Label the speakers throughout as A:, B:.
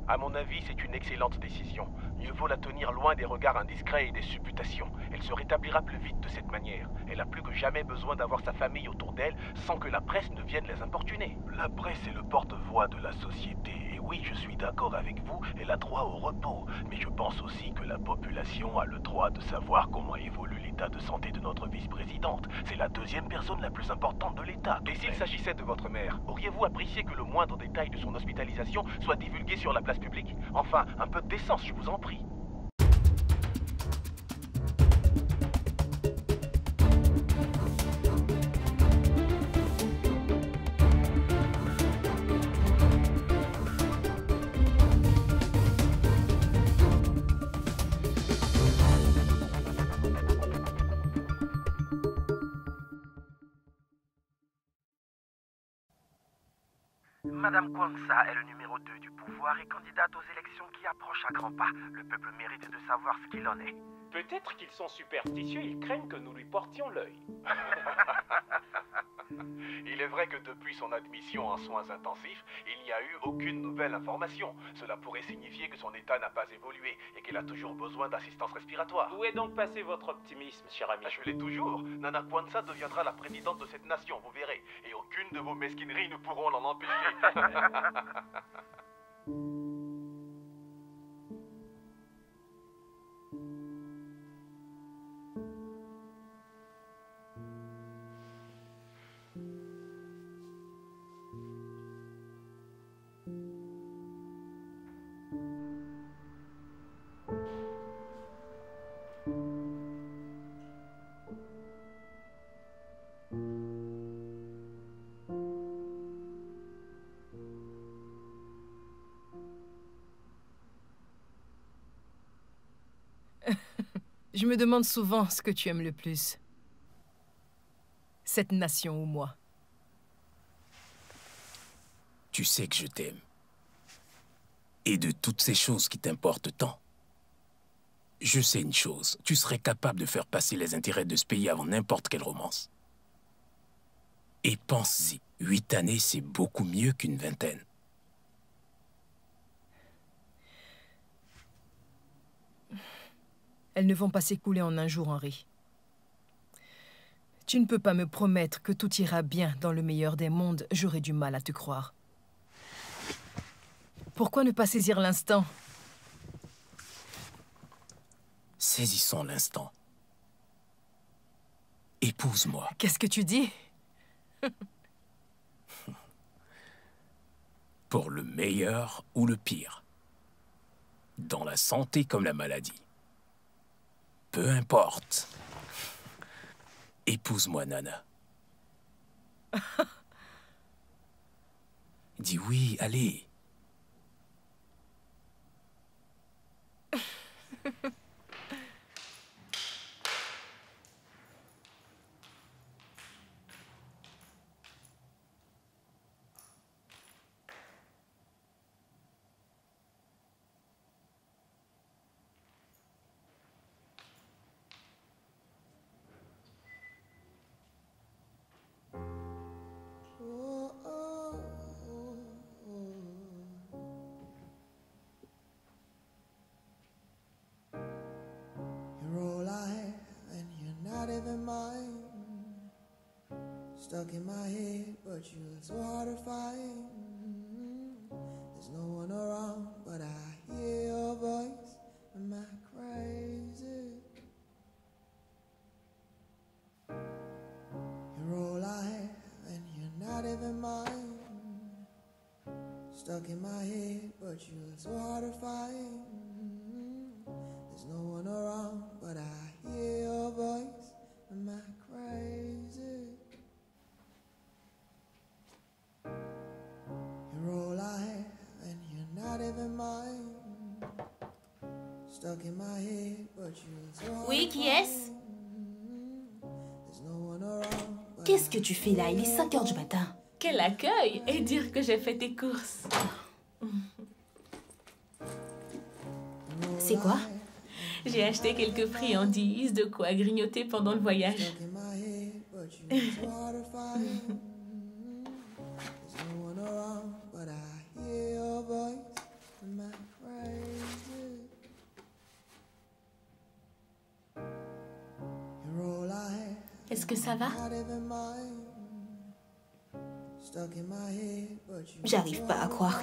A: À mon avis, c'est une excellente décision. Mieux vaut la tenir loin des regards indiscrets et des supputations. Elle se rétablira plus vite de cette manière. Elle a plus que jamais besoin d'avoir sa famille autour d'elle sans que la presse ne vienne les importuner. La presse est le porte-voix de la société. Et oui, je suis d'accord avec vous, elle a droit au repos. Mais je pense aussi que la population a le droit de savoir comment évolue l'état de santé de notre vice-présidente. C'est la deuxième personne la plus importante de l'État. Et s'il s'agissait de votre mère, auriez-vous apprécié que le moindre détail de son hospitalisation soit divulgué sur la place publique? Enfin, un peu de décence, je vous en prie.
B: Madame Kwanzaa est le numéro 2 du pouvoir et candidate aux élections qui approchent à grands pas. Le peuple mérite de savoir ce qu'il en est.
C: Peut-être qu'ils sont superstitieux, ils craignent que nous lui portions l'œil.
A: Il est vrai que depuis son admission en soins intensifs, il n'y a eu aucune nouvelle information. Cela pourrait signifier que son état n'a pas évolué et qu'elle a toujours besoin d'assistance respiratoire.
C: Où est donc passé votre optimisme, cher ami?
A: Je l'ai toujours. Nana Kwanzaa deviendra la présidente de cette nation, vous verrez. Et aucune de vos mesquineries ne pourront l'en empêcher.
D: Je me demande souvent ce que tu aimes le plus. Cette nation ou moi.
E: Tu sais que je t'aime. Et de toutes ces choses qui t'importent tant. Je sais une chose, tu serais capable de faire passer les intérêts de ce pays avant n'importe quelle romance. Et pense-y, 8 années, c'est beaucoup mieux qu'une vingtaine.
D: Elles ne vont pas s'écouler en un jour, Henri. Tu ne peux pas me promettre que tout ira bien dans le meilleur des mondes. J'aurais du mal à te croire. Pourquoi ne pas saisir l'instant?
E: Saisissons l'instant. Épouse-moi.
D: Qu'est-ce que tu dis?
E: Pour le meilleur ou le pire. Dans la santé comme la maladie. Peu importe. Épouse-moi, Nana. Dis oui, allez.
F: Stuck in my head, but you're so hard to find. There's no one around, but I hear your voice. Am I crazy? You're all I have, and you're not even mine. Stuck in my head, but you're so hard to find. There's no one around, but I hear your voice. Am I crazy? You're all I have, and you're not even mine. Stuck in my head, but you're so hard.
G: Oui, qui est-ce?
F: There's no one around, but
G: Qu'est-ce que tu fais là? Il est 5 heures du matin.
H: Quel accueil! Et dire que j'ai fait tes courses.
G: C'est quoi?
H: J'ai acheté quelques friandises, de quoi grignoter pendant le voyage.
F: stuck in my head, but you're so hard to find. There's no one around, but I hear your voice. Am I
H: Est-ce que ça va?
G: J'arrive pas à croire.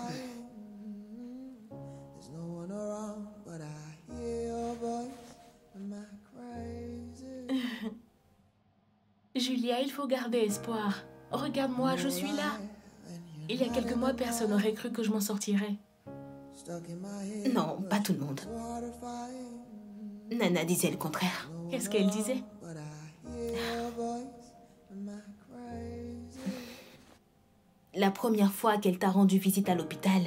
H: Julia, il faut garder espoir. Regarde-moi, je suis là. Il y a quelques mois, personne n'aurait cru que je m'en sortirais.
G: Non, pas tout le monde. Nana disait le contraire.
H: Qu'est-ce qu'elle disait?
G: La première fois qu'elle t'a rendu visite à l'hôpital,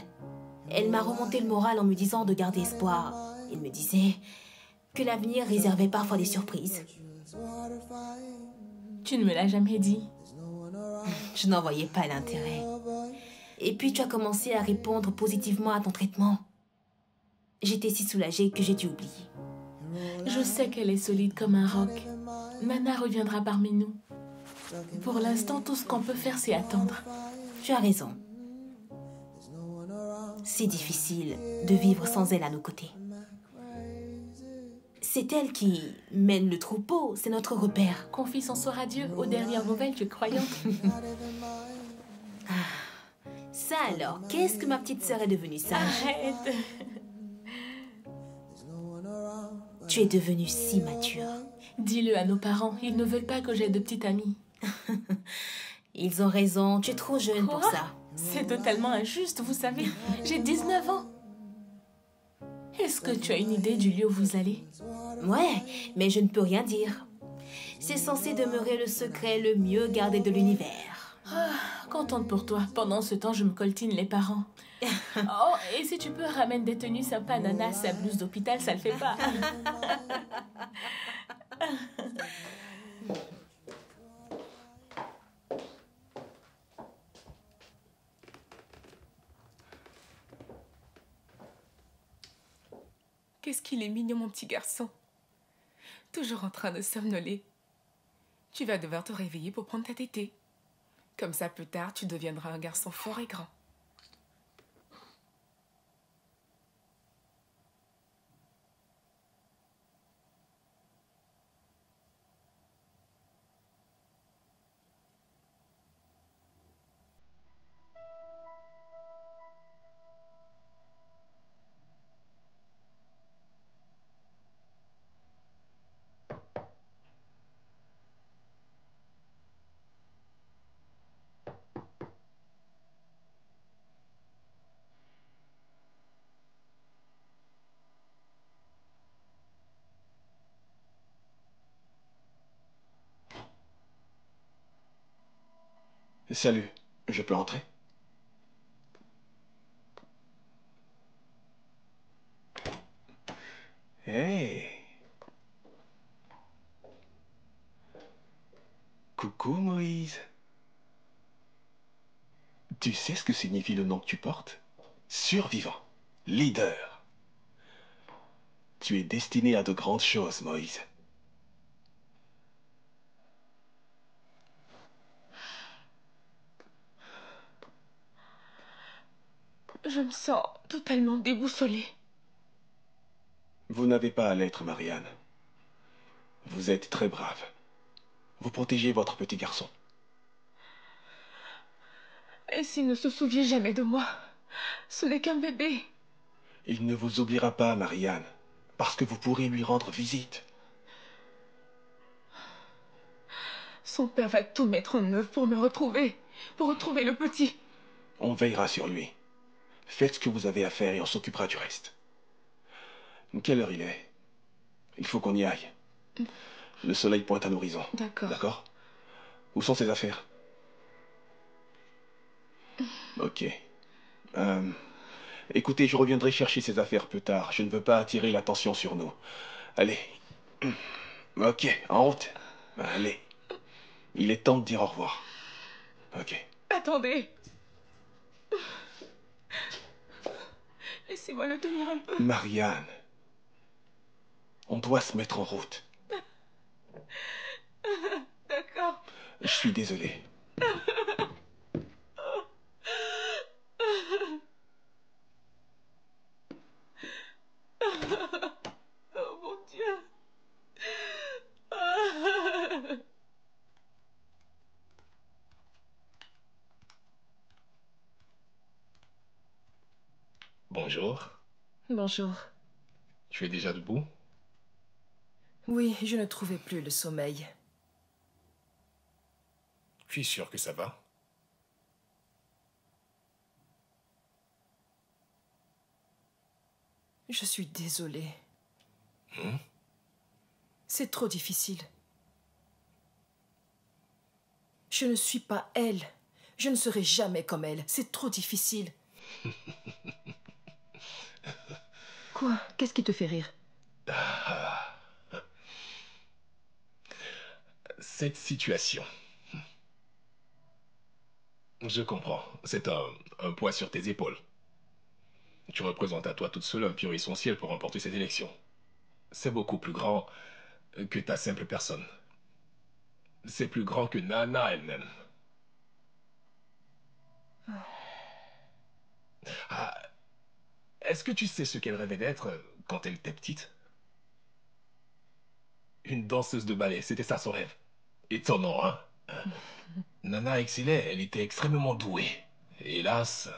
G: elle m'a remonté le moral en me disant de garder espoir. Elle me disait que l'avenir réservait parfois des surprises.
H: Tu ne me l'as jamais dit.
G: Je n'en voyais pas l'intérêt. Et puis tu as commencé à répondre positivement à ton traitement. J'étais si soulagée que j'ai dû oublier.
H: Je sais qu'elle est solide comme un roc. Nana reviendra parmi nous. Pour l'instant, tout ce qu'on peut faire, c'est attendre.
G: Tu as raison. C'est difficile de vivre sans elle à nos côtés. C'est elle qui mène le troupeau, c'est notre repère.
H: Confie son sort à Dieu. Aux dernières nouvelles, tu es croyante.
G: Ça alors, qu'est-ce que ma petite sœur est devenue sage?
H: Arrête.
G: Tu es devenue si mature.
H: Dis-le à nos parents. Ils ne veulent pas que j'aie de petite amie.
G: Ils ont raison, tu es trop jeune pour
H: Quoi?
G: ça.
H: C'est totalement injuste, vous savez. J'ai 19 ans. Est-ce que tu as une idée du lieu où vous allez?
G: Ouais, mais je ne peux rien dire. C'est censé demeurer le secret le mieux gardé de l'univers.
H: Contente pour toi. Pendant ce temps, je me coltine les parents. Oh, et si tu peux, ramène des tenues sympas, Nana. Sa blouse d'hôpital, ça le fait pas.
I: Qu'est-ce qu'il est mignon, mon petit garçon. Toujours en train de somnoler. Tu vas devoir te réveiller pour prendre ta tétée. Comme ça, plus tard, tu deviendras un garçon fort et grand.
J: Salut, je peux entrer? Hey! Coucou Moïse. Tu sais ce que signifie le nom que tu portes? Survivant, leader. Tu es destiné à de grandes choses, Moïse.
I: Je me sens totalement déboussolée.
J: Vous n'avez pas à l'être, Marianne. Vous êtes très brave. Vous protégez votre petit garçon.
I: Et s'il ne se souvient jamais de moi? Ce n'est qu'un bébé.
J: Il ne vous oubliera pas, Marianne, parce que vous pourrez lui rendre visite.
I: Son père va tout mettre en œuvre pour me retrouver. Pour retrouver le petit.
J: On veillera sur lui. Faites ce que vous avez à faire et on s'occupera du reste. Quelle heure il est? Il faut qu'on y aille. Le soleil pointe à l'horizon.
I: D'accord.
J: D'accord? Où sont ses affaires? Ok. Écoutez, je reviendrai chercher ses affaires plus tard. Je ne veux pas attirer l'attention sur nous. Allez. Ok, en route. Allez. Il est temps de dire au revoir. Ok.
I: Attendez. Laissez-moi le tenir un peu.
J: Marianne. On doit se mettre en route.
I: D'accord.
J: Je suis désolé.
I: Oh mon Dieu.
J: Bonjour.
D: Bonjour.
J: Tu es déjà debout?
D: Oui, je ne trouvais plus le sommeil.
E: Tu es sûr que ça va?
D: Je suis désolée. C'est trop difficile. Je ne suis pas elle. Je ne serai jamais comme elle. C'est trop difficile. Quoi? Qu'est-ce qui te fait rire?
J: Cette situation. Je comprends. C'est un poids sur tes épaules. Tu représentes à toi toute seule un pion essentiel pour remporter cette élection. C'est beaucoup plus grand que ta simple personne. C'est plus grand que Nana elle-même. Ah, est-ce que tu sais ce qu'elle rêvait d'être quand elle était petite? Une danseuse de ballet, c'était ça son rêve. Étonnant, hein? Nana excellait, elle était extrêmement douée. Hélas...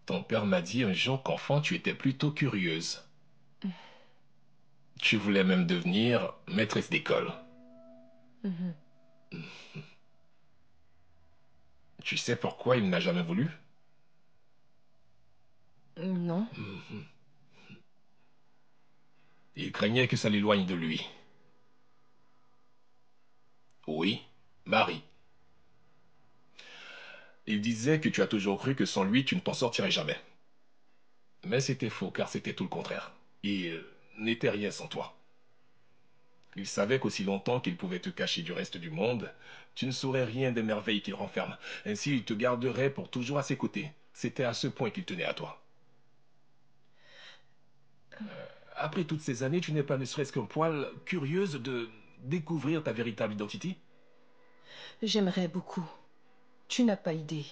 J: Ton père m'a dit un jour qu'enfant, tu étais plutôt curieuse. Tu voulais même devenir maîtresse d'école. Tu sais pourquoi il n'a jamais voulu?
D: Non.
J: Il craignait que ça l'éloigne de lui. Oui, Marie. Il disait que tu as toujours cru que sans lui, tu ne t'en sortirais jamais. Mais c'était faux, car c'était tout le contraire. Il n'était rien sans toi. Il savait qu'aussi longtemps qu'il pouvait te cacher du reste du monde, tu ne saurais rien des merveilles qu'il renferme. Ainsi, il te garderait pour toujours à ses côtés. C'était à ce point qu'il tenait à toi. Après toutes ces années, tu n'es pas ne serait-ce qu'un poil curieuse de découvrir ta véritable identité?
D: J'aimerais beaucoup. Tu n'as pas idée.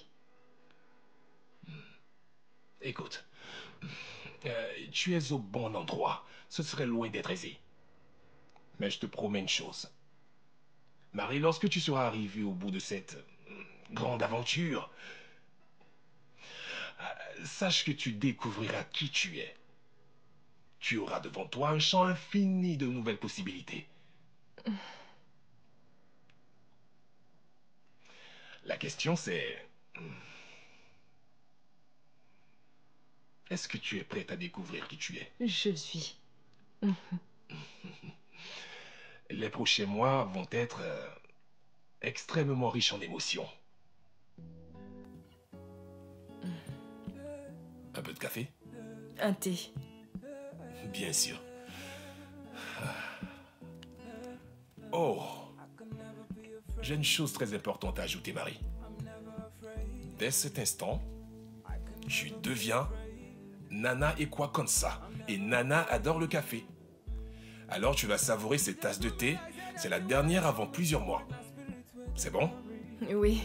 J: Écoute, tu es au bon endroit. Ce serait loin d'être aisé. Mais je te promets une chose. Marie, lorsque tu seras arrivée au bout de cette grande aventure, sache que tu découvriras qui tu es. Tu auras devant toi un champ infini de nouvelles possibilités. La question c'est... Est-ce que tu es prête à découvrir qui tu es?
D: Je le suis.
J: Les prochains mois vont être extrêmement riches en émotions. Un peu de café?
D: Un thé.
J: Bien sûr. Oh, j'ai une chose très importante à ajouter, Marie. Dès cet instant, tu deviens Nana Ekwakonsa. Et Nana adore le café. Alors tu vas savourer cette tasse de thé. C'est la dernière avant plusieurs mois. C'est bon?
D: Oui.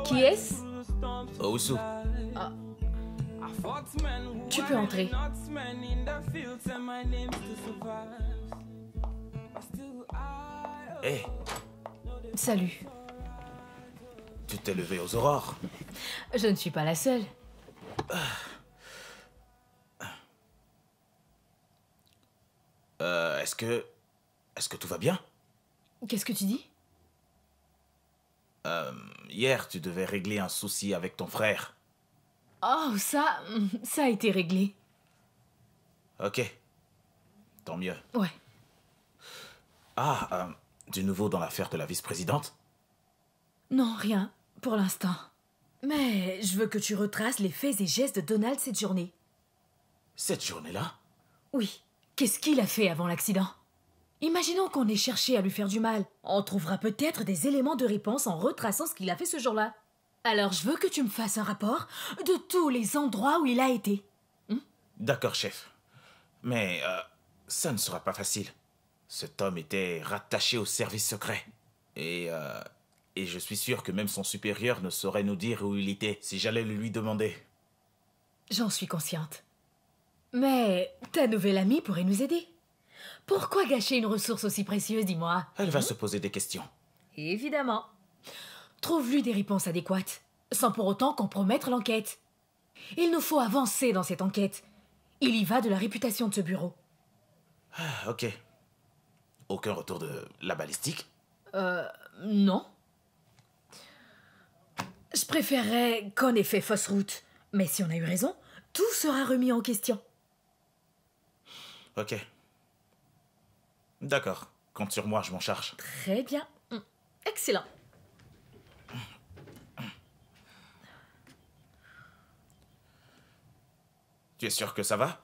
H: Qui est-ce?
E: Ousu.
H: Ah. Tu peux entrer.
E: Hé,
D: Salut.
E: tu t'es levé aux aurores.
H: Je ne suis pas la seule.
E: Est-ce que tout va bien?
D: Qu'est-ce que tu dis?
E: Hier, tu devais régler un souci avec ton frère.
H: Oh, ça a été réglé.
E: Ok. Tant mieux.
H: Ouais.
E: Ah, du nouveau dans l'affaire de la vice-présidente?
H: Non, rien, pour l'instant.
D: Mais je veux que tu retraces les faits et gestes de Donald cette journée.
E: Cette journée-là?
D: Oui. Qu'est-ce qu'il a fait avant l'accident? Imaginons qu'on ait cherché à lui faire du mal. On trouvera peut-être des éléments de réponse en retraçant ce qu'il a fait ce jour-là. Alors je veux que tu me fasses un rapport de tous les endroits où il a été.
K: D'accord, chef. Mais ça ne sera pas facile. Cet homme était rattaché au service secret. Et je suis sûr que même son supérieur ne saurait nous dire où il était si j'allais le lui demander.
D: J'en suis consciente. Mais ta nouvelle amie pourrait nous aider. Pourquoi gâcher une ressource aussi précieuse, dis-moi?
K: Elle va se poser des questions.
D: Évidemment. Trouve-lui des réponses adéquates, sans pour autant compromettre l'enquête. Il nous faut avancer dans cette enquête. Il y va de la réputation de ce bureau.
K: Ah, ok. Aucun retour de la balistique?
D: Non. Je préférerais qu'on ait fait fausse route. Mais si on a eu raison, tout sera remis en question.
K: Ok. D'accord. Compte sur moi, je m'en charge.
D: Très bien. Excellent.
K: Tu es sûr que ça va?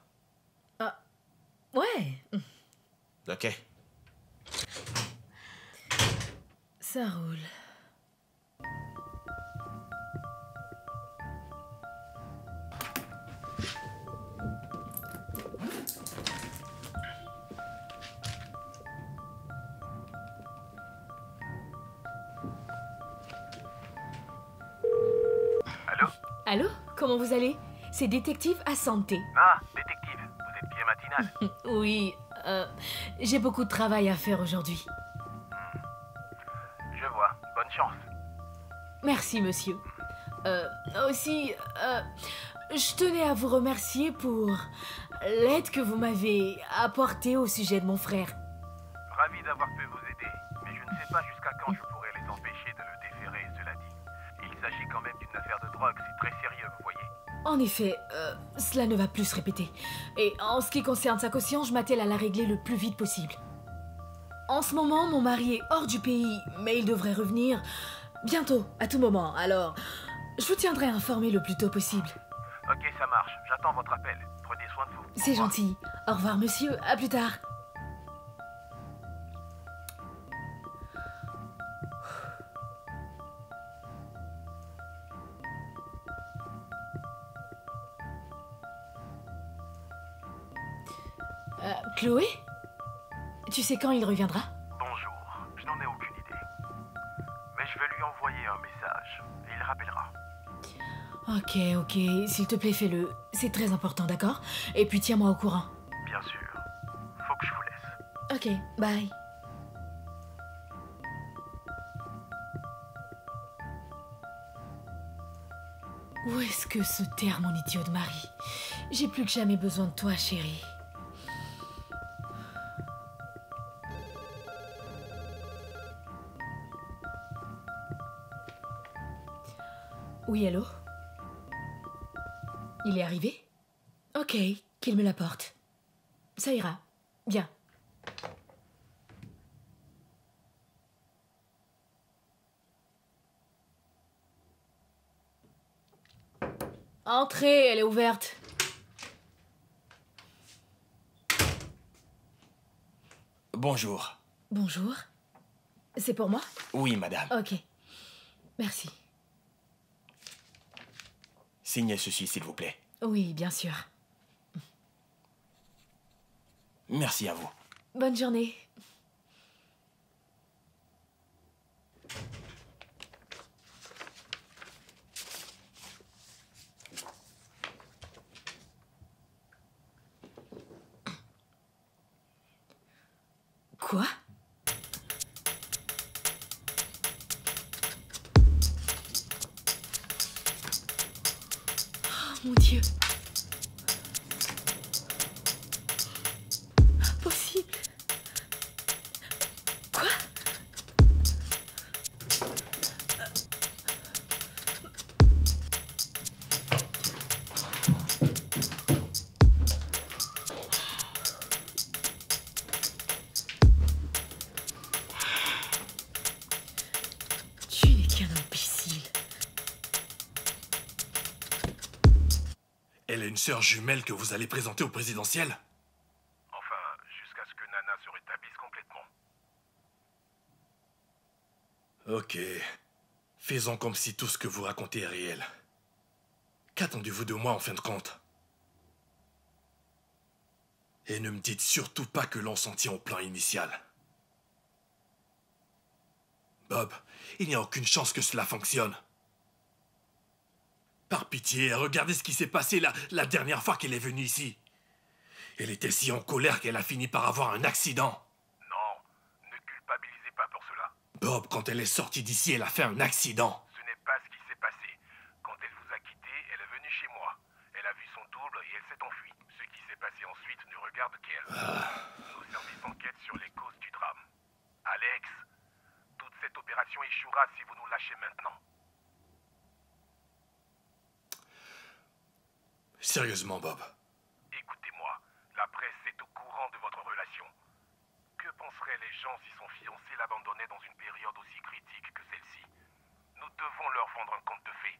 D: Ouais.
K: Ok.
D: Ça roule.
B: Allô?
D: Allô? Comment vous allez? C'est détective à santé.
B: Ah, détective, vous êtes bien matinal.
D: Oui, j'ai beaucoup de travail à faire aujourd'hui.
B: Je vois, bonne chance.
D: Merci, monsieur. Aussi, je tenais à vous remercier pour l'aide que vous m'avez apportée au sujet de mon frère.
B: Ravi d'avoir pu vous aider, mais je ne sais pas jusqu'à quand je pourrai les empêcher de le déférer, cela dit. Il s'agit quand même d'une affaire de drogue, c'est très sérieux, vous voyez.
D: En effet, cela ne va plus se répéter. Et en ce qui concerne sa caution, je m'attelle à la régler le plus vite possible. En ce moment, mon mari est hors du pays, mais il devrait revenir bientôt, à tout moment. Alors, je vous tiendrai informé le plus tôt possible.
B: Ok, ça marche, j'attends votre appel. Prenez soin de vous.
D: C'est gentil. Au revoir, monsieur. À plus tard. Chloé? Tu sais quand il reviendra?
B: Bonjour, je n'en ai aucune idée. Mais je vais lui envoyer un message. Et il rappellera.
D: Ok. S'il te plaît, fais-le. C'est très important, d'accord? Et puis tiens-moi au courant.
B: Bien sûr. Faut que je vous laisse.
D: Ok, bye. Où est-ce que se terre mon idiot de mari? J'ai plus que jamais besoin de toi, chérie. Oui, allô? Il est arrivé? Ok, qu'il me l'apporte. Ça ira. Bien. Entrez, elle est ouverte.
E: Bonjour.
D: Bonjour. C'est pour moi?
E: Oui, madame.
D: Ok. Merci.
E: Signez ceci, s'il vous plaît.
D: Oui, bien sûr.
E: Merci à vous.
D: Bonne journée. Quoi? Oh, mon Dieu. Impossible. Quoi? Tu n'es qu'un imbécile.
L: Elle est une sœur jumelle que vous allez présenter au présidentiel?
B: Enfin, jusqu'à ce que Nana se rétablisse complètement.
L: Ok. Faisons comme si tout ce que vous racontez est réel. Qu'attendez-vous de moi en fin de compte? Et ne me dites surtout pas que l'on s'en tient au plan initial. Bob, il n'y a aucune chance que cela fonctionne. Par pitié, regardez ce qui s'est passé la dernière fois qu'elle est venue ici. Elle était si en colère qu'elle a fini par avoir un accident.
B: Non, ne culpabilisez pas pour cela.
L: Bob, quand elle est sortie d'ici, elle a fait un accident.
B: Ce n'est pas ce qui s'est passé. Quand elle vous a quitté, elle est venue chez moi. Elle a vu son double et elle s'est enfuie. Ce qui s'est passé ensuite ne regarde qu'elle. Nos services enquêtent sur les causes du drame. Alex, toute cette opération échouera si vous nous lâchez maintenant.
L: Sérieusement, Bob.
B: Écoutez-moi, la presse est au courant de votre relation. Que penseraient les gens si son fiancé l'abandonnait dans une période aussi critique que celle-ci? Nous devons leur vendre un conte de fées.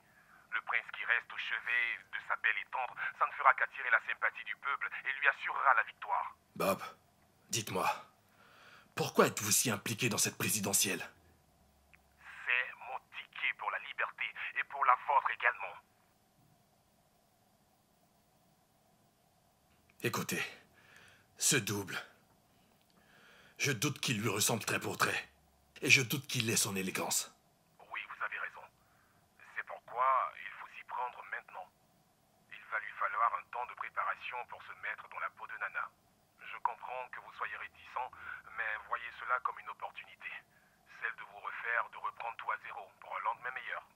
B: Le prince qui reste au chevet de sa belle et tendre, ça ne fera qu'attirer la sympathie du peuple et lui assurera la victoire.
L: Bob, dites-moi, pourquoi êtes-vous si impliqué dans cette présidentielle?
B: C'est mon ticket pour la liberté et pour la vôtre également.
L: Écoutez, ce double, je doute qu'il lui ressemble trait pour trait. Et je doute qu'il ait son élégance.
B: Oui, vous avez raison. C'est pourquoi il faut s'y prendre maintenant. Il va lui falloir un temps de préparation pour se mettre dans la peau de Nana. Je comprends que vous soyez réticent, mais voyez cela comme une opportunité. Celle de vous refaire, de reprendre tout à zéro pour un lendemain meilleur.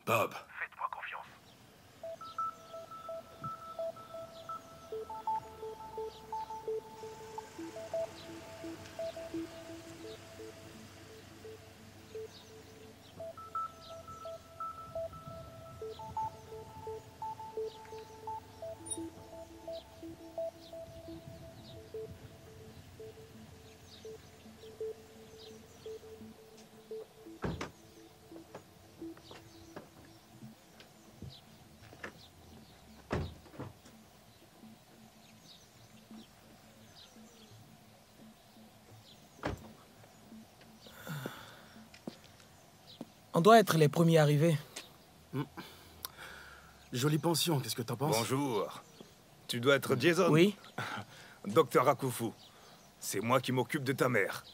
L: Bob.
B: Faites-moi confiance.
M: On doit être les premiers arrivés.
N: Jolie pension, qu'est-ce que t'en penses?
O: Bonjour. Tu dois être Jason?
M: Oui.
O: Docteur Akufu, c'est moi qui m'occupe de ta mère.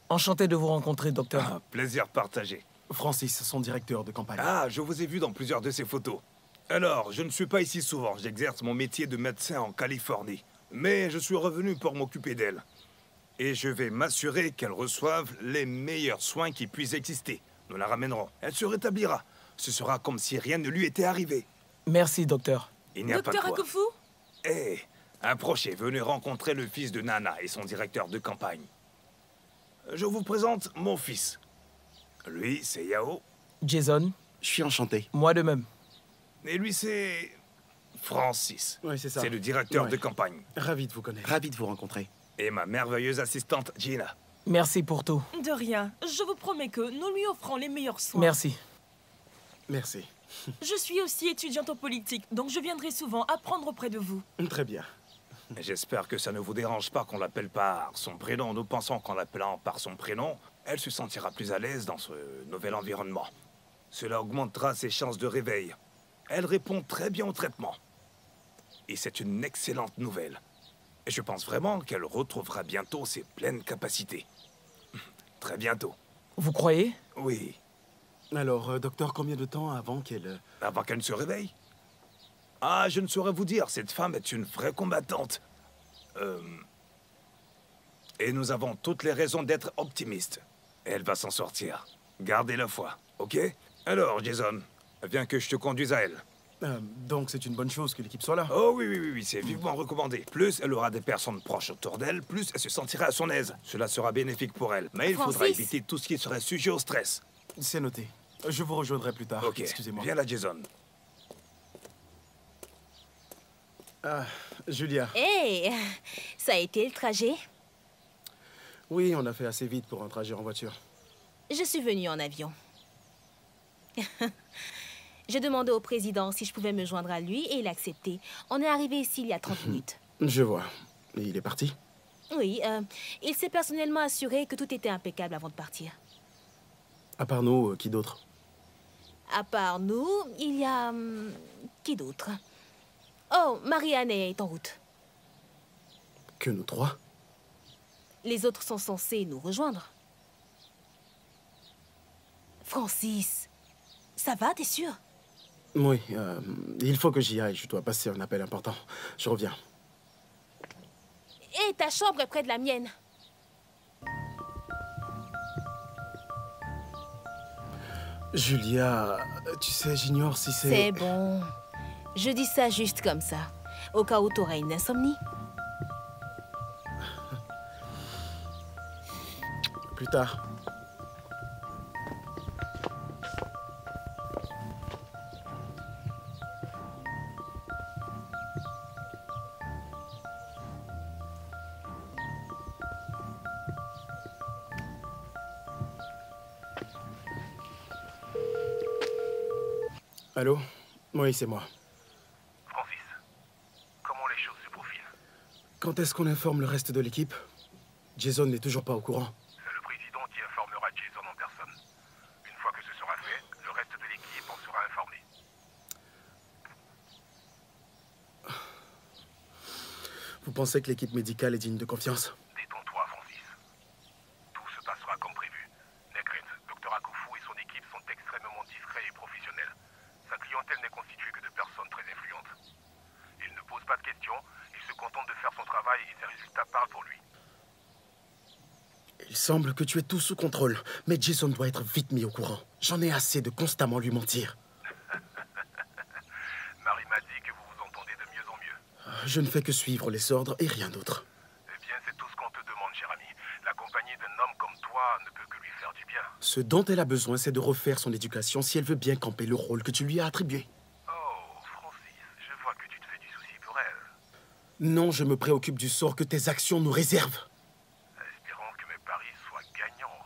M: Enchanté de vous rencontrer, docteur.
O: Ah, plaisir partagé.
N: Francis, son directeur de campagne.
O: Ah, je vous ai vu dans plusieurs de ces photos. Alors, je ne suis pas ici souvent. J'exerce mon métier de médecin en Californie. Mais je suis revenu pour m'occuper d'elle. Et je vais m'assurer qu'elle reçoive les meilleurs soins qui puissent exister. Nous la ramènerons. Elle se rétablira. Ce sera comme si rien ne lui était arrivé.
M: Merci, docteur.
O: Il n'y a
D: Docteur
O: pas de quoi.
D: Akufu?
O: Hé, approchez, venez rencontrer le fils de Nana et son directeur de campagne. Je vous présente mon fils. Lui, c'est Yao.
M: Jason.
N: Je suis enchanté.
M: Moi de même.
O: Et lui, c'est Francis.
N: Oui, c'est ça.
O: C'est le directeur de campagne.
N: Ravi de vous connaître. Ravi de vous rencontrer.
O: Et ma merveilleuse assistante, Gina.
M: Merci pour tout.
P: De rien. Je vous promets que nous lui offrons les meilleurs soins.
M: Merci.
N: Merci.
P: Je suis aussi étudiante en politique, donc je viendrai souvent apprendre auprès de vous.
N: Très bien.
O: J'espère que ça ne vous dérange pas qu'on l'appelle par son prénom. Nous pensons qu'en l'appelant par son prénom, elle se sentira plus à l'aise dans ce nouvel environnement. Cela augmentera ses chances de réveil. Elle répond très bien au traitement. Et c'est une excellente nouvelle. Et je pense vraiment qu'elle retrouvera bientôt ses pleines capacités. Très bientôt.
M: Vous croyez?
O: Oui.
N: Alors, docteur, combien de temps avant qu'elle...
O: Avant qu'elle ne se réveille? Ah, je ne saurais vous dire. Cette femme est une vraie combattante. Et nous avons toutes les raisons d'être optimistes. Elle va s'en sortir. Gardez la foi, ok? Alors, Jason, viens que je te conduise à elle.
N: Donc c'est une bonne chose que l'équipe soit là.
O: Oh oui, c'est vivement recommandé. Plus elle aura des personnes proches autour d'elle, plus elle se sentira à son aise. Cela sera bénéfique pour elle. Mais il faudra éviter tout ce qui serait sujet au stress.
N: C'est noté. Je vous rejoindrai plus tard.
O: Ok,
N: excusez-moi.
O: Viens là, Jason.
N: Ah, Julia.
G: Hé, ça a été le trajet?
N: Oui, on a fait assez vite pour un trajet en voiture.
G: Je suis venue en avion. J'ai demandé au président si je pouvais me joindre à lui et il a accepté. On est arrivé ici il y a 30 minutes.
N: Je vois. Et il est parti?
G: Oui, il s'est personnellement assuré que tout était impeccable avant de partir.
N: À part nous, qui d'autre?
G: À part nous, il y a... qui d'autre? Oh, Marianne est en route.
N: Que nous trois?
G: Les autres sont censés nous rejoindre. Francis, ça va, t'es sûr?
N: Oui, il faut que j'y aille. Je dois passer un appel important. Je reviens.
G: Et ta chambre est près de la mienne.
N: Julia, tu sais, j'ignore si c'est...
G: C'est bon. Je dis ça juste comme ça, au cas où t'aurais une insomnie.
N: Plus tard. Allô? Oui, c'est moi.
B: Francis, comment les choses se profilent?
N: Quand est-ce qu'on informe le reste de l'équipe? Jason n'est toujours pas au courant.
B: C'est le président qui informera Jason en personne. Une fois que ce sera fait, le reste de l'équipe en sera informé.
N: Vous pensez que l'équipe médicale est digne de confiance?
B: Détends-toi, Francis. Tout se passera comme prévu. Negret, Dr Akufu et son équipe sont extrêmement discrets et professionnels. Sa clientèle n'est constituée que de personnes très influentes. Il ne pose pas de questions, il se contente de faire son travail et ses résultats parlent pour lui.
N: Il semble que tu aies tout sous contrôle, mais Jason doit être vite mis au courant. J'en ai assez de constamment lui mentir.
B: Marie m'a dit que vous vous entendez de mieux en mieux.
N: Je ne fais que suivre les ordres et rien d'autre.
B: Eh bien, c'est tout ce qu'on te demande, cher ami. La compagnie d'un homme comme toi ne peut que lui faire du bien.
N: Ce dont elle a besoin, c'est de refaire son éducation si elle veut bien camper le rôle que tu lui as attribué.
B: Oh, Francis, je vois que tu te fais du souci pour elle.
N: Non, je me préoccupe du sort que tes actions nous réservent.
B: Espérons que mes paris soient gagnants.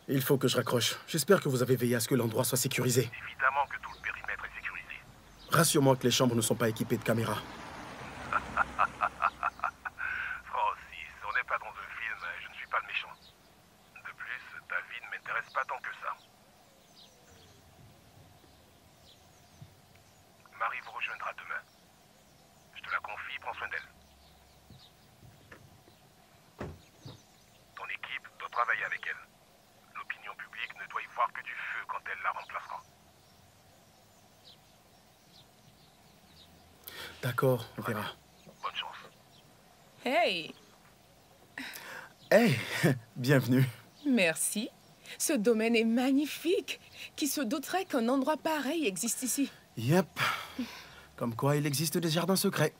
N: Il faut que je raccroche. J'espère que vous avez veillé à ce que l'endroit soit sécurisé.
B: Évidemment que tout le périmètre est sécurisé.
N: Rassure-moi que les chambres ne sont pas équipées de caméras.
B: Francis, on n'est pas dans un film, je ne suis pas le méchant. De plus, ta vie ne m'intéresse pas tant que ça. Marie vous rejoindra demain. Je te la confie, prends soin d'elle. Ton équipe doit travailler avec elle. L'opinion publique ne doit y voir que du feu quand elle la remplacera.
N: D'accord, on verra.
B: Bonne chance.
I: Hey,
N: Hey, bienvenue.
I: merci. Ce domaine est magnifique. Qui se douterait qu'un endroit pareil existe ici?
N: Yep. Comme quoi, il existe des jardins secrets.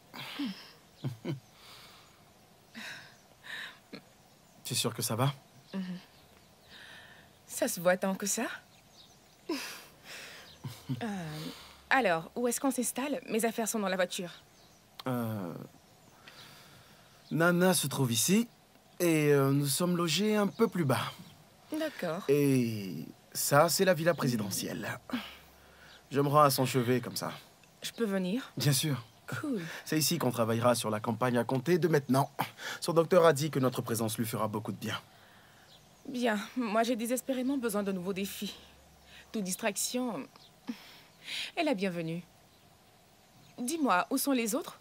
N: Tu es sûr que ça va?
I: Ça se voit tant que ça. Alors, où est-ce qu'on s'installe? Mes affaires sont dans la voiture.
N: Nana se trouve ici et nous sommes logés un peu plus bas.
I: D'accord.
N: Et ça, c'est la villa présidentielle. Je me rends à son chevet comme ça.
I: Je peux venir?
N: Bien sûr.
I: Cool.
N: C'est ici qu'on travaillera sur la campagne à compter de maintenant. Son docteur a dit que notre présence lui fera beaucoup de bien.
I: Bien, moi j'ai désespérément besoin de nouveaux défis. Toute distraction est la bienvenue. Dis-moi, où sont les autres?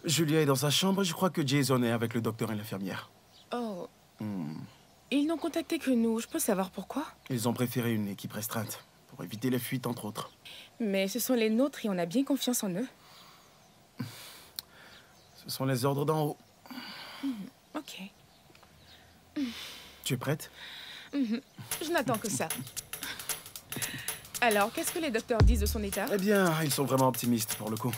N: Julia est dans sa chambre et je crois que Jason est avec le docteur et l'infirmière.
I: Oh. Ils n'ont contacté que nous. Je peux savoir pourquoi?
N: Ils ont préféré une équipe restreinte, pour éviter les fuites, entre autres.
I: Mais ce sont les nôtres et on a bien confiance en eux.
N: Ce sont les ordres d'en haut.
I: Ok.
N: Tu es prête?
I: Je n'attends que ça. Alors, qu'est-ce que les docteurs disent de son état?
N: Eh bien, ils sont vraiment optimistes pour le coup.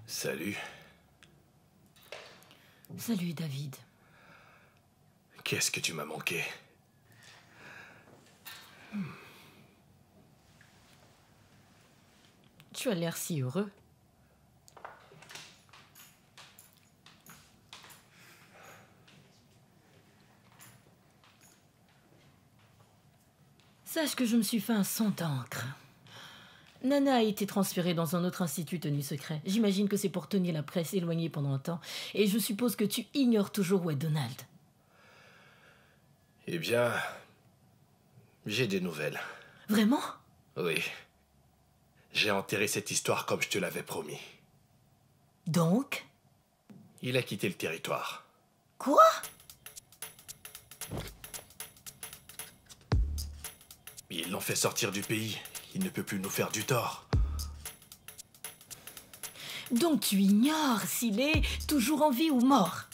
L: Salut.
Q: Salut, David.
L: Qu'est-ce que tu m'as manqué?
Q: Tu as l'air si heureux. Sache que je me suis fait un sang d'encre. Nana a été transférée dans un autre institut tenu secret. J'imagine que c'est pour tenir la presse éloignée pendant un temps. Et je suppose que tu ignores toujours où est Donald.
L: Eh bien, j'ai des nouvelles.
Q: Vraiment?
L: Oui. J'ai enterré cette histoire comme je te l'avais promis.
Q: Donc?
L: Il a quitté le territoire.
Q: Quoi?
L: Ils l'ont fait sortir du pays. Il ne peut plus nous faire du tort.
Q: Donc tu ignores s'il est toujours en vie ou mort?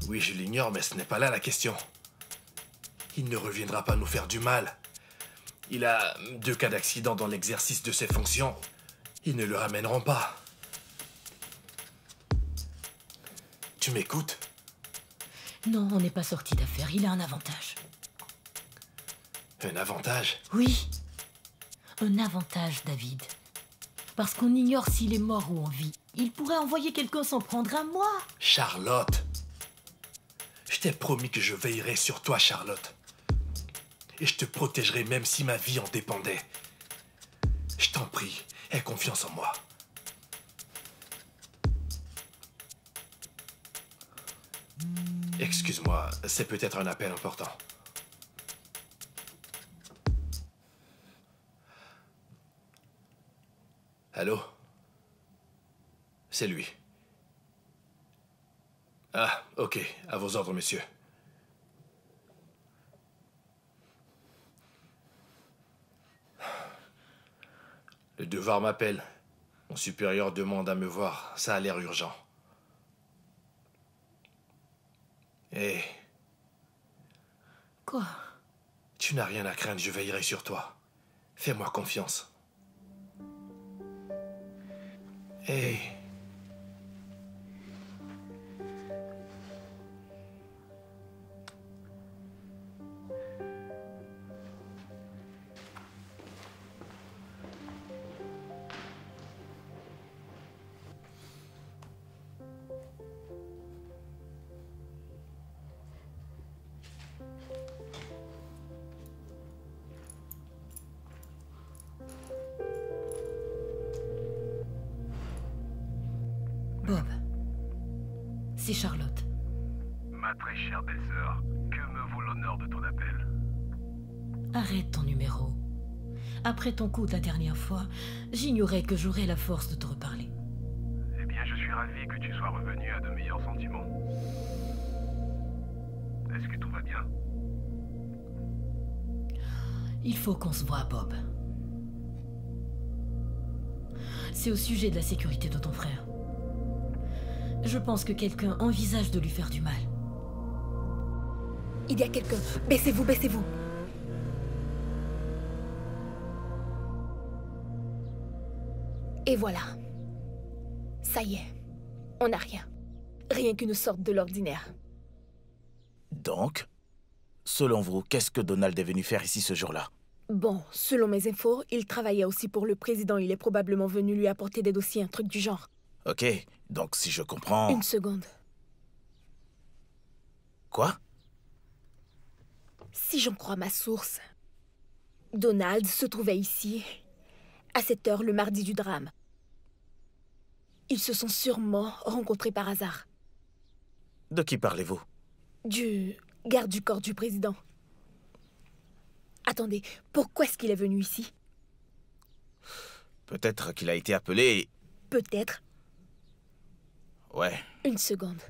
L: Oui, je l'ignore, mais ce n'est pas là la question. Il ne reviendra pas nous faire du mal. Il a 2 cas d'accident dans l'exercice de ses fonctions. Ils ne le ramèneront pas. Tu m'écoutes?
Q: Non, on n'est pas sorti d'affaire. Il a un avantage.
L: Un avantage?
Q: Oui. Un avantage, David. Parce qu'on ignore s'il est mort ou en vie. Il pourrait envoyer quelqu'un s'en prendre à moi.
L: Charlotte! Je t'ai promis que je veillerai sur toi, Charlotte. Et je te protégerai même si ma vie en dépendait. Je t'en prie, aie confiance en moi. Excuse-moi, c'est peut-être un appel important. Allô? C'est lui. Ah, ok. À vos ordres, monsieur. Le devoir m'appelle. Mon supérieur demande à me voir. Ça a l'air urgent. Hé.
Q: Quoi?
L: Tu n'as rien à craindre, je veillerai sur toi. Fais-moi confiance. Hé.
Q: Bob, c'est Charlotte.
B: Ma très chère belle-sœur, que me vaut l'honneur de ton appel?
Q: Arrête ton numéro. Après ton coup de la dernière fois, j'ignorais que j'aurais la force de te reparler.
B: Eh bien, je suis ravi que tu sois revenu à de meilleurs sentiments. Est-ce que tout va bien?
Q: Il faut qu'on se voie, Bob. C'est au sujet de la sécurité de ton frère. Je pense que quelqu'un envisage de lui faire du mal.
R: Il y a quelqu'un. Baissez-vous, baissez-vous. Et voilà. Ça y est. On n'a rien. Rien qu'une sorte de l'ordinaire.
K: Donc, selon vous, qu'est-ce que Donald est venu faire ici ce jour-là?
R: Bon, selon mes infos, il travaillait aussi pour le président. Il est probablement venu lui apporter des dossiers, un truc du genre.
K: Ok, donc si je comprends...
R: Une seconde.
K: Quoi?
R: Si j'en crois ma source, Donald se trouvait ici, à cette heure le mardi du drame. Ils se sont sûrement rencontrés par hasard.
K: De qui parlez-vous?
R: Du garde du corps du président. Attendez, pourquoi est-ce qu'il est venu ici?
K: Peut-être qu'il a été appelé...
R: Peut-être.
K: Ouais.
R: Une seconde.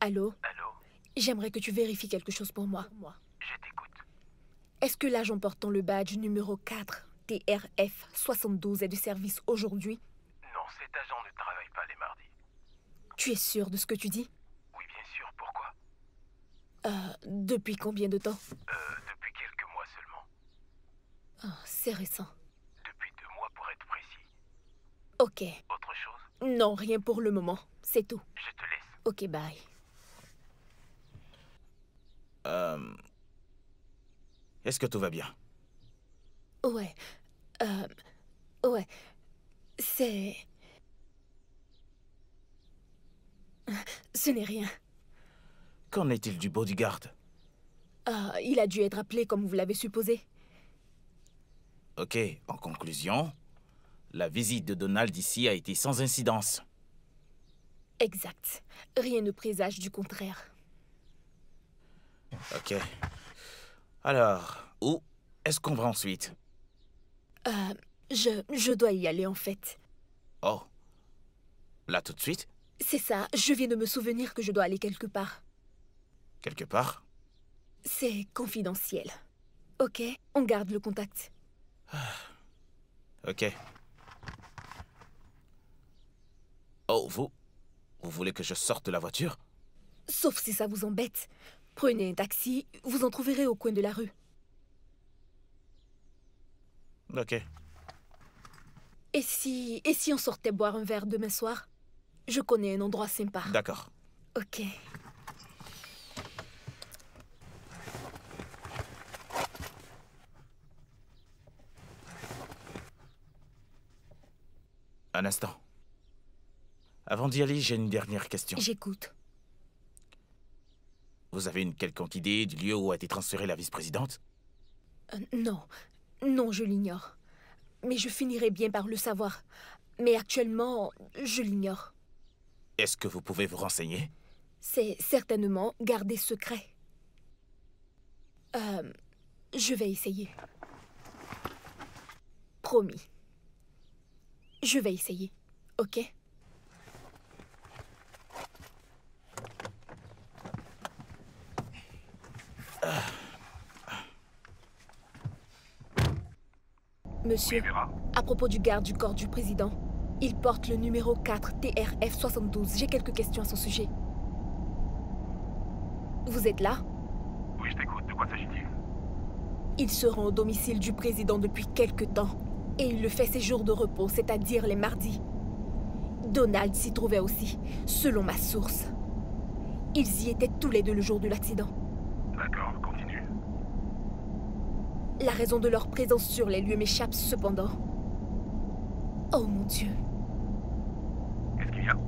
R: Allô?
B: Allô?
R: J'aimerais que tu vérifies quelque chose pour moi.
B: Je t'écoute.
R: Est-ce que l'agent portant le badge numéro 4, TRF 72, est de service aujourd'hui?
B: Non, cet agent ne travaille pas les mardis.
R: Tu es sûr de ce que tu dis?
B: Oui, bien sûr. Pourquoi?
R: Depuis combien de temps?
B: Depuis quelques mois seulement.
R: Oh, c'est récent.
B: Depuis 2 mois pour être précis.
R: Ok.
B: Autre chose?
R: Non, rien pour le moment. C'est tout.
B: Je te laisse.
R: Ok, bye.
K: Est-ce que tout va bien?
R: Ouais. Ouais. C'est... Ce n'est rien.
K: Qu'en est-il du bodyguard?
R: Il a dû être appelé comme vous l'avez supposé.
K: Ok, en conclusion, la visite de Donald ici a été sans incidence.
R: Exact. Rien ne présage du contraire.
K: Ok. Alors, où est-ce qu'on va ensuite?
R: Je dois y aller en fait.
K: Oh. Là tout de suite?
R: C'est ça, je viens de me souvenir que je dois aller quelque part.
K: Quelque part?
R: C'est confidentiel. Ok, on garde le contact.
K: Ok. Oh, vous voulez que je sorte de la voiture?
R: Sauf si ça vous embête. Prenez un taxi, vous en trouverez au coin de la rue.
K: Ok.
R: Et si on sortait boire un verre demain soir? Je connais un endroit sympa.
K: D'accord.
R: Ok.
K: Un instant. Avant d'y aller, j'ai une dernière question.
R: J'écoute.
K: Vous avez une quelconque idée du lieu où a été transférée la vice-présidente?
R: Non. Non, je l'ignore. Mais je finirai bien par le savoir. Mais actuellement, je l'ignore.
K: Est-ce que vous pouvez vous renseigner?
R: C'est certainement gardé secret. Je vais essayer. Promis. Je vais essayer, ok? Monsieur, à propos du garde du corps du président, il porte le numéro 4 TRF 72. J'ai quelques questions à son sujet. Vous êtes là?
B: Oui, je t'écoute. De quoi s'agit-il?
R: Il se rend au domicile du président depuis quelque temps. Et il le fait ses jours de repos, c'est-à-dire les mardis. Donald s'y trouvait aussi, selon ma source. Ils y étaient tous les deux le jour de l'accident.
B: D'accord, continue.
R: La raison de leur présence sur les lieux m'échappe cependant. Oh mon Dieu.
B: Qu'est-ce qu'il y a?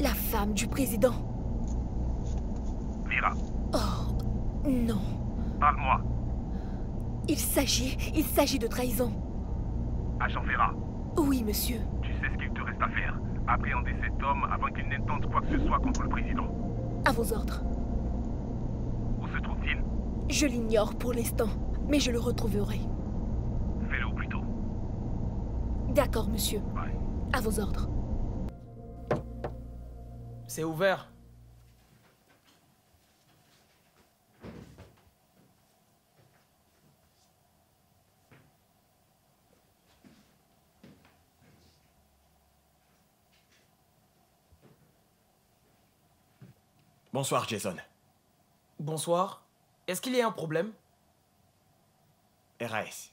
R: La femme du président.
B: Vera.
R: Oh, non.
B: Parle-moi.
R: Il s'agit de trahison.
B: Agent Vera.
R: Oui, monsieur.
B: Tu sais ce qu'il te reste à faire. Appréhender cet homme avant qu'il n'intente quoi que ce soit contre le président.
R: À vos ordres.
B: Où se trouve-t-il?
R: Je l'ignore pour l'instant, mais je le retrouverai.
B: Fais-le au plus tôt.
R: D'accord, monsieur.
B: Ouais.
R: À vos ordres.
M: C'est ouvert.
J: Bonsoir, Jason.
M: Bonsoir. Est-ce qu'il y a un problème?
J: RAS.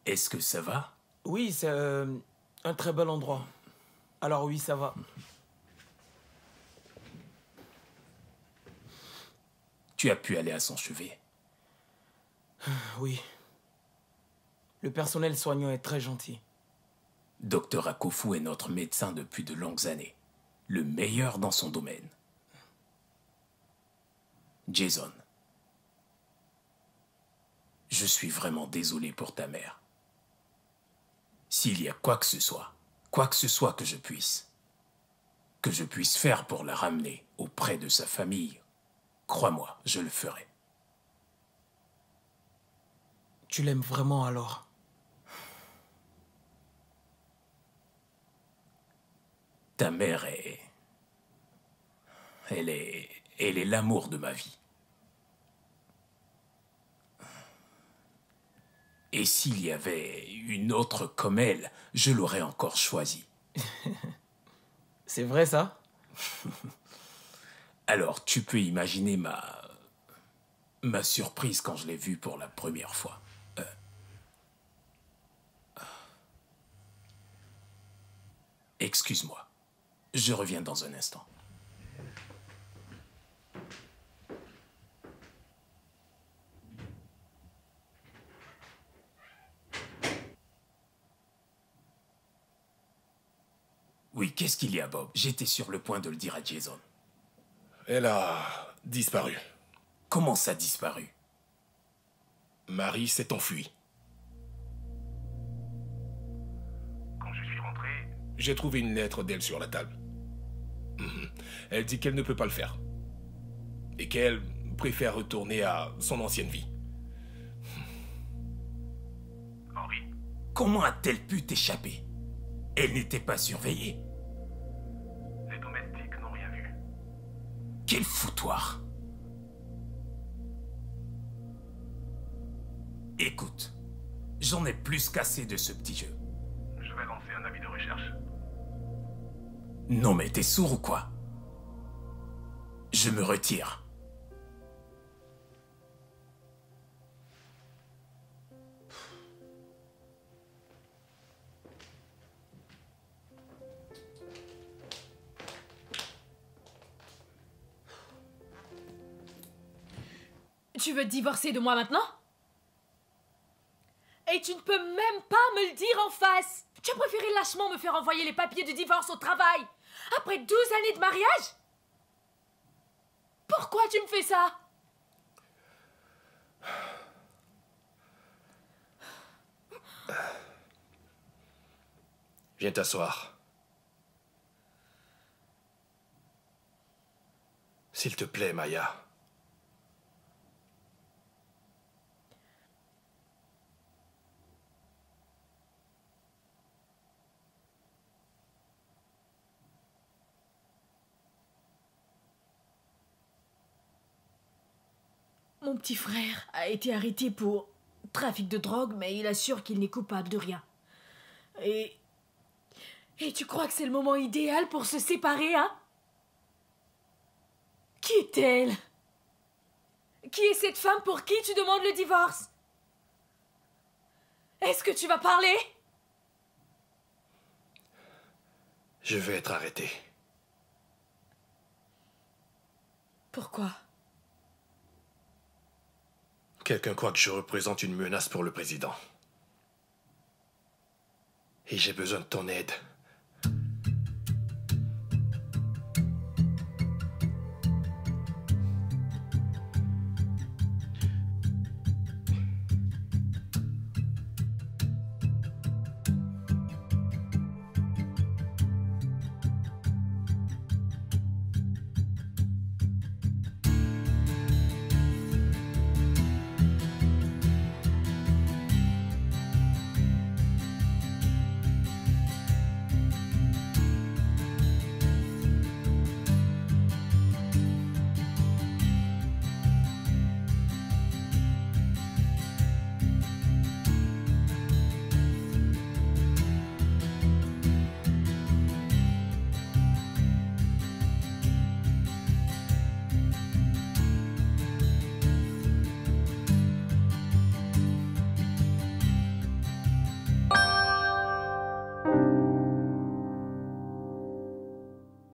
E: Est-ce que ça va?
M: Oui, c'est un très bel endroit. Alors oui, ça va.
E: Tu as pu aller à son chevet?
M: Oui. Le personnel soignant est très gentil.
E: Dr Akofu est notre médecin depuis de longues années. Le meilleur dans son domaine. Jason, je suis vraiment désolé pour ta mère. S'il y a quoi que ce soit que je puisse faire pour la ramener auprès de sa famille, crois-moi, je le ferai.
M: Tu l'aimes vraiment alors?
E: Ta mère elle est l'amour de ma vie. Et s'il y avait une autre comme elle, je l'aurais encore choisie.
M: C'est vrai ça?
E: Alors tu peux imaginer ma surprise quand je l'ai vue pour la première fois. Excuse-moi. Je reviens dans un instant. Oui, qu'est-ce qu'il y a, Bob? J'étais sur le point de le dire à Jason.
L: Elle a disparu.
E: Comment ça a disparu?
L: Marie s'est enfuie.
B: Quand je suis rentré...
L: J'ai trouvé une lettre d'elle sur la table. Elle dit qu'elle ne peut pas le faire. Et qu'elle préfère retourner à son ancienne vie.
B: Henri?
E: Comment a-t-elle pu t'échapper? Elle n'était pas surveillée.
B: Les domestiques n'ont rien vu.
E: Quel foutoir! Écoute, j'en ai plus qu'assez de ce petit jeu.
B: Je vais lancer un avis de recherche.
E: Non mais t'es sourd ou quoi? Je me retire.
D: Tu veux te divorcer de moi maintenant? Et tu ne peux même pas me le dire en face. Tu as préféré lâchement me faire envoyer les papiers de divorce au travail après 12 années de mariage? Pourquoi tu me fais ça?
L: Viens t'asseoir. S'il te plaît, Maya.
D: Mon petit frère a été arrêté pour trafic de drogue, mais il assure qu'il n'est coupable de rien. Et tu crois que c'est le moment idéal pour se séparer, hein? Qui est-elle? Qui est cette femme pour qui tu demandes le divorce? Est-ce que tu vas parler?
L: Je vais être arrêté.
D: Pourquoi?
L: Quelqu'un croit que je représente une menace pour le président. Et j'ai besoin de ton aide